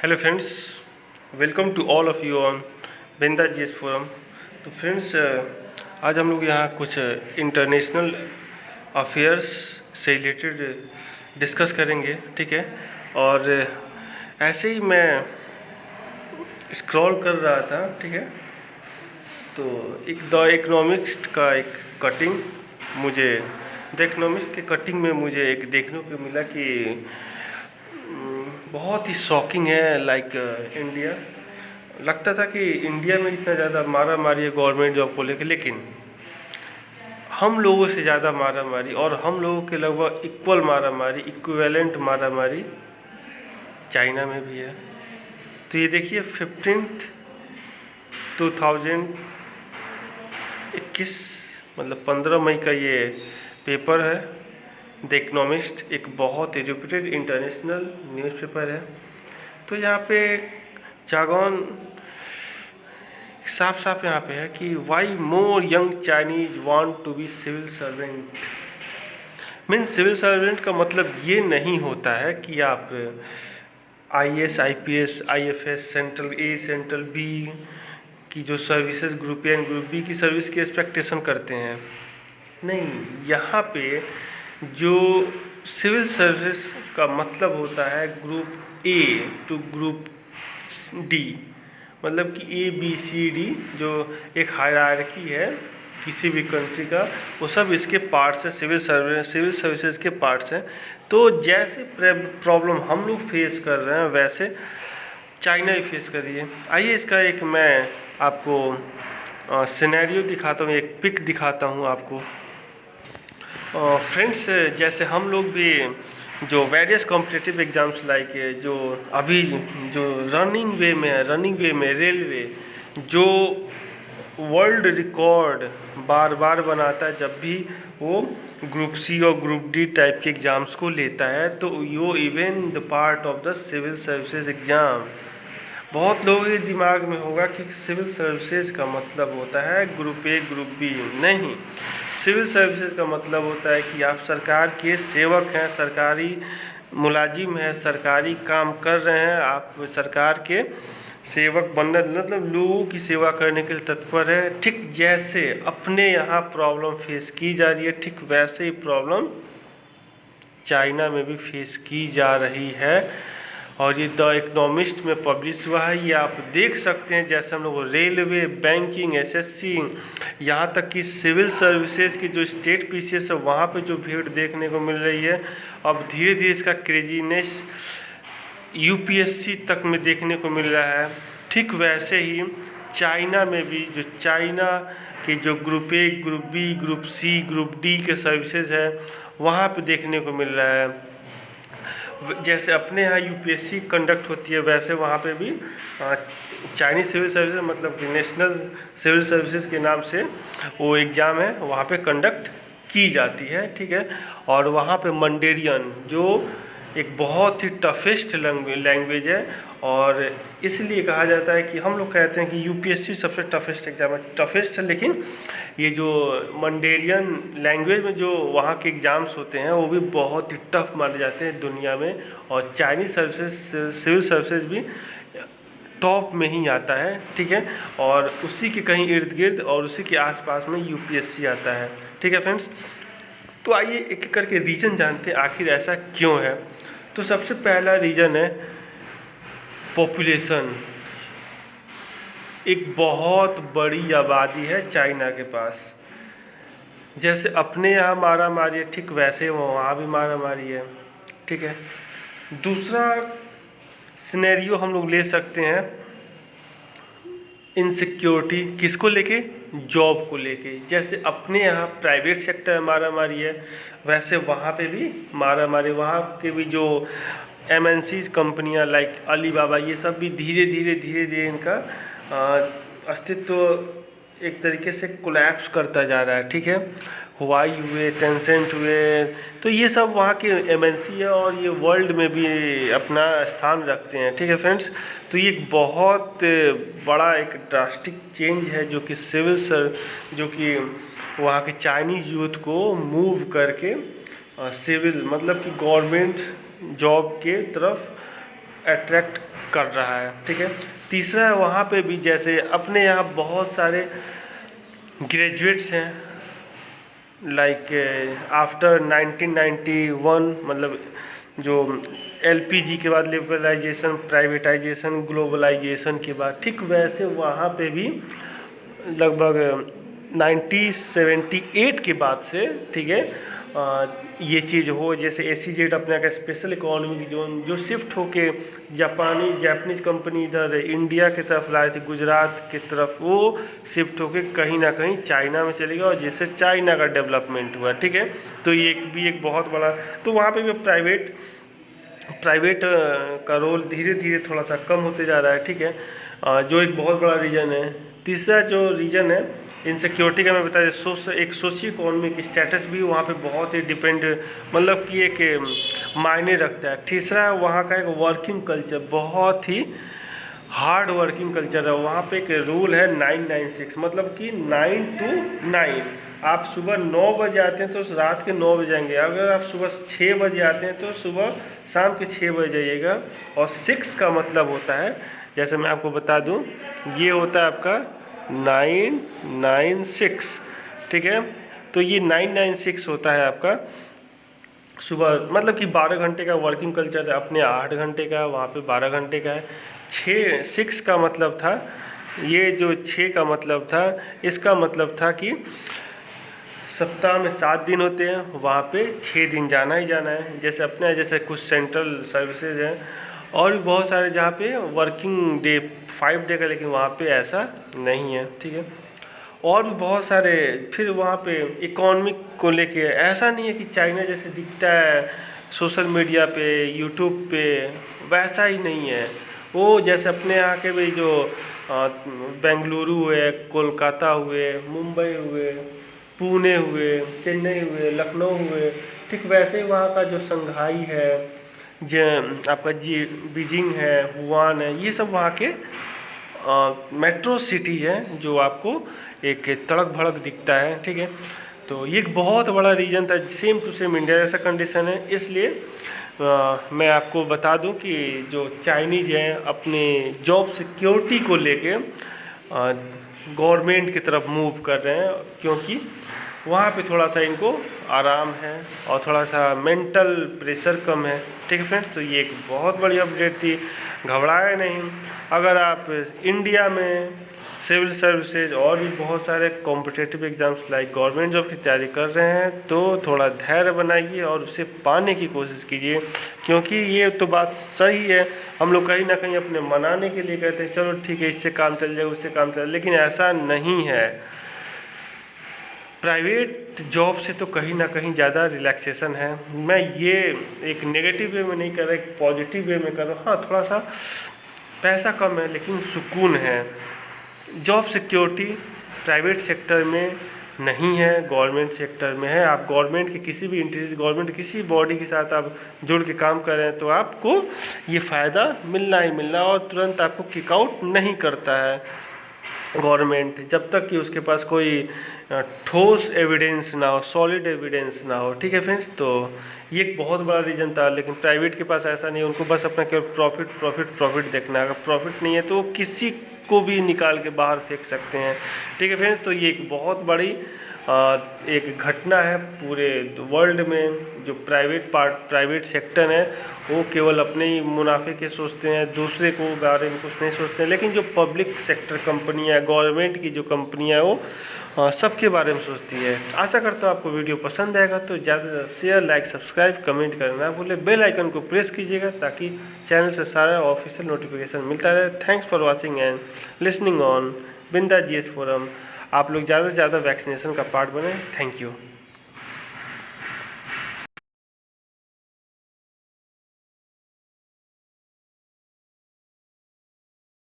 Hello friends, welcome to all of you on Binda GS forum. तो friends, आज हम लोग यहाँ कुछ इंटरनेशनल अफेयर्स से रिलेटेड डिस्कस करेंगे, ठीक है। और ऐसे ही मैं स्क्रॉल कर रहा था, ठीक है, तो एक द इकोनॉमिक्स का एक कटिंग मुझे द इकोनॉमिक्स के कटिंग में मुझे एक देखने को मिला कि बहुत ही शॉकिंग है। इंडिया, लगता था कि इंडिया में इतना ज़्यादा मारा मारी है गवर्नमेंट जॉब को लेकर, लेकिन हम लोगों से ज़्यादा मारा मारी और हम लोगों के लगभग इक्वल मारा मारी, इक्विवेलेंट मारा मारी चाइना में भी है। तो ये देखिए 15/2021 मतलब 15 मई का ये पेपर है। द इकोनॉमिस्ट एक बहुत ही रेप्यूटेड इंटरनेशनल न्यूज़पेपर है। तो यहाँ पे चागोन साफ साफ यहाँ पे है कि why more young Chinese want to be civil servant. Means civil servant का मतलब ये नहीं होता है कि आप IAS, IPS, IFS, central A, central B की जो services group A and group B की सर्विस की एक्सपेक्टेशन करते हैं। नहीं, यहाँ पे जो सिविल सर्विस का मतलब होता है group A to group D, मतलब कि ABCD जो एक हायरार्की है किसी भी कंट्री का, वो सब इसके पार्ट्स हैं, सिविल सर्विसेज के पार्ट्स हैं। तो जैसे प्रॉब्लम हम लोग फेस कर रहे हैं वैसे चाइना भी फेस कर रही है। आइए इसका एक मैं आपको सिनेरियो दिखाता हूँ, एक पिक दिखाता हूँ आपको। फ्रेंड्स, जैसे हम लोग भी जो वेरियस कॉम्पिटिटिव एग्जाम्स लाइक जो अभी जो रनिंग वे में रेलवे जो वर्ल्ड रिकॉर्ड बार बार बनाता है जब भी वो ग्रुप C और ग्रुप D टाइप के एग्ज़ाम्स को लेता है, तो यो even the part of the civil services exam. बहुत लोगों के दिमाग में होगा कि सिविल सर्विसेज का मतलब होता है ग्रुप A ग्रुप B। नहीं, सिविल सर्विसेज का मतलब होता है कि आप सरकार के सेवक हैं, सरकारी मुलाजिम हैं, सरकारी काम कर रहे हैं, आप सरकार के सेवक बनना मतलब लोगों की सेवा करने के लिए तत्पर है। ठीक जैसे अपने यहाँ प्रॉब्लम फेस की जा रही है, ठीक वैसे ही प्रॉब्लम चाइना में भी फेस की जा रही है। और ये द इकोनॉमिस्ट में पब्लिश हुआ है, ये आप देख सकते हैं। जैसे हम लोग रेलवे, बैंकिंग, SSC, यहाँ तक कि सिविल सर्विसेज की जो स्टेट PCS है वहाँ पे जो भीड़ देखने को मिल रही है, अब धीरे धीरे इसका क्रेजीनेस UPSC तक में देखने को मिल रहा है। ठीक वैसे ही चाइना में भी जो चाइना के जो group A, group B, group C, group D के सर्विसेज है वहाँ पे देखने को मिल रहा है। जैसे अपने यहाँ UPSC कंडक्ट होती है वैसे वहाँ पे भी चाइनीज सिविल सर्विसेज मतलब कि नेशनल सिविल सर्विसेज के नाम से वो एग्ज़ाम है, वहाँ पे कंडक्ट की जाती है, ठीक है। और वहाँ पे मंडेरियन जो एक बहुत ही टफेस्ट लैंग्वेज है, और इसलिए कहा जाता है कि हम लोग कहते हैं कि UPSC सबसे टफेस्ट एग्ज़ाम है। टफेस्ट है, लेकिन ये जो मंडेरियन लैंग्वेज में जो वहाँ के एग्ज़ाम्स होते हैं वो भी बहुत ही टफ माने जाते हैं दुनिया में। और चाइनीज सर्विसेज सिविल सर्विसेज भी टॉप में ही आता है, ठीक है। और उसी के कहीं इर्द गिर्द और उसी के आसपास में UPSC आता है, ठीक है फ्रेंड्स। तो आइए एक एक करके रीज़न जानते हैं आखिर ऐसा क्यों है। तो सबसे पहला रीज़न है पॉपुलेशन। एक बहुत बड़ी आबादी है चाइना के पास। जैसे अपने यहाँ मारा मारी है, ठीक वैसे वहाँ भी मारा मारी है, ठीक है। दूसरा सिनेरियो हम लोग ले सकते हैं इनसिक्योरिटी, किसको लेके, जॉब को लेके। जैसे अपने यहाँ प्राइवेट सेक्टर में मारा मारी है वैसे वहाँ पे भी मारा मारी। वहाँ के भी जो MNC कंपनियाँ लाइक अलीबाबा, ये सब भी धीरे धीरे इनका अस्तित्व एक तरीके से कोलैप्स करता जा रहा है, ठीक है। हुआई हुए, टेंसेंट हुए, तो ये सब वहाँ के MNC है और ये वर्ल्ड में भी अपना स्थान रखते हैं, ठीक है फ्रेंड्स। तो ये एक बहुत बड़ा एक ड्रास्टिक चेंज है जो कि जो कि वहाँ के चाइनीज़ यूथ को मूव करके सिविल मतलब कि गवर्नमेंट जॉब के तरफ अट्रैक्ट कर रहा है, ठीक है। तीसरा है वहाँ पे भी जैसे अपने यहाँ बहुत सारे ग्रेजुएट्स हैं, लाइक आफ्टर 1991, मतलब जो एलपीजी के बाद लिबरलाइजेशन, प्राइवेटाइजेशन, ग्लोबलाइजेशन के बाद, ठीक वैसे वहाँ पे भी लगभग 1978 के बाद से, ठीक है, ये चीज़ हो, जैसे एसीजेड अपने का स्पेशल इकोनॉमिक जोन जो शिफ्ट होके जापानीज कंपनी इधर इंडिया की तरफ लाए थे, गुजरात की तरफ, वो शिफ्ट होके कहीं ना कहीं चाइना में चली गया और जिससे चाइना का डेवलपमेंट हुआ, ठीक है। तो ये एक बहुत बड़ा, तो वहाँ पे भी प्राइवेट का रोल धीरे धीरे थोड़ा सा कम होते जा रहा है, ठीक है, जो एक बहुत बड़ा रीज़न है। तीसरा जो रीज़न है इनसिक्योरिटी का, मैं बता दें, एक सोशियो इकोनॉमिक स्टेटस भी वहाँ पे बहुत ही डिपेंड, मतलब कि एक मायने रखता है। तीसरा वहाँ का एक वर्किंग कल्चर, बहुत ही हार्ड वर्किंग कल्चर है। वहाँ पे एक रूल है 996, मतलब कि 9 to 9। आप सुबह 9 बजे आते हैं तो रात के 9 बजे आएंगे, अगर आप सुबह 6 बजे आते हैं तो सुबह शाम के 6 बजे जाइएगा। और 6 का मतलब होता है, जैसे मैं आपको बता दूं, ये होता है आपका 996, ठीक है। तो ये 996 होता है आपका सुबह, मतलब कि 12 घंटे का वर्किंग कल्चर है। अपने 8 घंटे का, वहाँ पे 12 घंटे का है। 6 का मतलब था, ये जो 6 का मतलब था, इसका मतलब था कि सप्ताह में 7 दिन होते हैं, वहाँ पे 6 दिन जाना ही जाना है। जैसे अपने जैसे कुछ सेंट्रल सर्विसेज हैं और भी बहुत सारे जहाँ पे वर्किंग डे 5 डे का, लेकिन वहाँ पे ऐसा नहीं है, ठीक है। और भी बहुत सारे, फिर वहाँ पे इकोनॉमिक को लेके ऐसा नहीं है कि चाइना जैसे दिखता है सोशल मीडिया पे, यूट्यूब पे, वैसा ही नहीं है। वो जैसे अपने यहाँ के भी जो बेंगलुरु हुए, कोलकाता हुए, मुंबई हुए, पुणे हुए, चेन्नई हुए, लखनऊ हुए, ठीक वैसे ही वहाँ का जो शंघाई है, जो आपका बीजिंग है, वुहान है, ये सब वहाँ के मेट्रो सिटी है जो आपको एक तड़क भड़क दिखता है, ठीक है। तो ये एक बहुत बड़ा रीजन था, सेम टू सेम इंडिया जैसा कंडीशन है। इसलिए मैं आपको बता दूं कि जो चाइनीज हैं अपने जॉब सिक्योरिटी को लेके गवर्नमेंट की तरफ मूव कर रहे हैं, क्योंकि वहाँ पे थोड़ा सा इनको आराम है और थोड़ा सा मेंटल प्रेशर कम है, ठीक है फ्रेंड्स। तो ये एक बहुत बड़ी अपडेट थी, घबराए नहीं। अगर आप इंडिया में सिविल सर्विसेज और भी बहुत सारे competitive exams like government job की तैयारी कर रहे हैं तो थोड़ा धैर्य बनाइए और उसे पाने की कोशिश कीजिए, क्योंकि ये तो बात सही है, हम लोग कहीं ना कहीं अपने मनाने के लिए कहते हैं चलो ठीक है इससे काम चल जाए, उससे काम चल जाए, लेकिन ऐसा नहीं है। प्राइवेट जॉब से तो कहीं ना कहीं ज़्यादा रिलैक्सेशन है। मैं ये एक नेगेटिव वे में नहीं कर रहा, एक पॉजिटिव वे में कर रहा हूँ। हाँ, थोड़ा सा पैसा कम है लेकिन सुकून है। जॉब सिक्योरिटी प्राइवेट सेक्टर में नहीं है, गवर्नमेंट सेक्टर में है। आप गवर्नमेंट के किसी भी गवर्नमेंट किसी बॉडी के साथ आप जुड़ के काम कर रहे हैं तो आपको ये फ़ायदा मिलना ही मिलना, और तुरंत आपको किक आउट नहीं करता है गवर्नमेंट, जब तक कि उसके पास कोई ठोस एविडेंस ना हो, सॉलिड एविडेंस ना हो, ठीक है फ्रेंड्स। तो ये एक बहुत बड़ा रीज़न था, लेकिन प्राइवेट के पास ऐसा नहीं है, उनको बस अपना केवल प्रॉफिट देखना है। अगर प्रॉफिट नहीं है तो किसी को भी निकाल के बाहर फेंक सकते हैं, ठीक है फ्रेंड्स। तो ये एक बहुत बड़ी एक घटना है पूरे वर्ल्ड में। जो प्राइवेट सेक्टर है वो केवल अपने ही मुनाफे के सोचते हैं, दूसरे को बारे में कुछ नहीं सोचते हैं, लेकिन जो पब्लिक सेक्टर कंपनियां, गवर्नमेंट की जो कंपनियां हैं वो सबके बारे में सोचती है। आशा करता हूँ आपको वीडियो पसंद आएगा, तो ज़्यादा से ज़्यादा शेयर, लाइक, सब्सक्राइब, कमेंट करना भूले, बेल आइकन को प्रेस कीजिएगा ताकि चैनल से सारा ऑफिशियल नोटिफिकेशन मिलता रहे। Thanks for watching and listening on बिंदास जीएस फोरम। आप लोग ज़्यादा से ज़्यादा वैक्सीनेशन का पार्ट बने। Thank you.